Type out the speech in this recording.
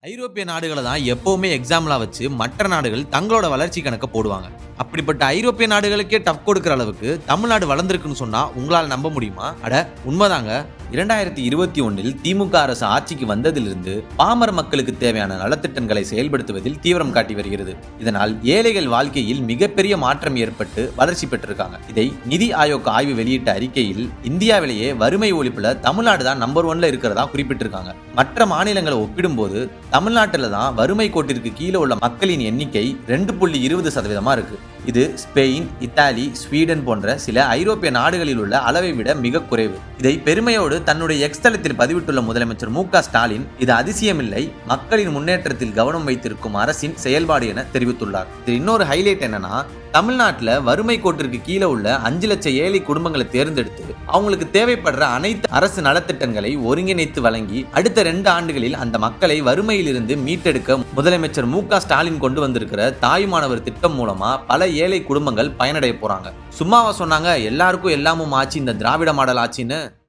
ஐரோப்பிய நாடுகளை தான் எப்பவுமே எக்ஸாம்பிளா வச்சு மற்ற நாடுகள் தங்களோட வளர்ச்சி கணக்க போடுவாங்க. அப்படிப்பட்ட ஐரோப்பிய நாடுகளுக்கே டஃப் கொடுக்கிற அளவுக்கு தமிழ்நாடு வளர்ந்திருக்குன்னு சொன்னா உங்களால நம்ப முடியுமா? அட உண்மைதாங்க. 2021 திமுக அரசு ஆட்சிக்கு வந்ததிலிருந்து பாமர மக்களுக்கு தேவையான நலத்திட்டங்களை செயல்படுத்துவதில் தீவிரம் காட்டி வருகிறது. இதனால் ஏழைகள் வாழ்க்கையில் மிகப்பெரிய மாற்றம் ஏற்பட்டு வளர்ச்சி பெற்றிருக்காங்க. இதை நிதி ஆயோக் ஆய்வு வெளியிட்ட அறிக்கையில் இந்தியாவிலேயே வறுமை ஒழிப்புல தமிழ்நாடு தான் நம்பர் 1ல இருக்கிறதா குறிப்பிட்டிருக்காங்க. மற்ற மாநிலங்களை ஒப்பிடும்போது தமிழ்நாட்டில் தான் வறுமை கோட்டிற்கு கீழே உள்ள மக்களின் எண்ணிக்கை 2.20% இருக்கு. இது ஸ்பெயின், இத்தாலி, ஸ்வீடன் போன்ற சில ஐரோப்பிய நாடுகளில் உள்ள அளவை விட மிக குறைவு. இதை பெருமையோடு தன்னுடைய எக்ஸ் தளத்தில் பதிவிட்டுள்ள முதலமைச்சர் மு.க. ஸ்டாலின், இது அதிசயமில்லை, மக்களின் முன்னேற்றத்தில் கவனம் வைத்திருக்கும் அரசின் செயல்பாடு என தெரிவித்துள்ளார். இது இன்னொரு ஹைலைட் என்னன்னா, தமிழ்நாட்டில் வறுமை கோட்டிற்கு கீழே உள்ள 5 லட்சம் ஏழை குடும்பங்களை தேர்ந்தெடுத்து அவங்களுக்கு தேவைப்படுற அனைத்து அரசு நலத்திட்டங்களை ஒருங்கிணைத்து வழங்கி அடுத்த 2 ஆண்டுகளில் அந்த மக்களை வறுமையிலிருந்து மீட்டெடுக்க முதலமைச்சர் மு.க. ஸ்டாலின் கொண்டு வந்திருக்கிற தாயுமானவர் திட்டம் மூலமா பல ஏழை குடும்பங்கள் பயனடைய போறாங்க. சும்மாவா சொன்னாங்க எல்லாருக்கும் எல்லாமும் ஆச்சு இந்த திராவிட மாடல் ஆட்சின்னு?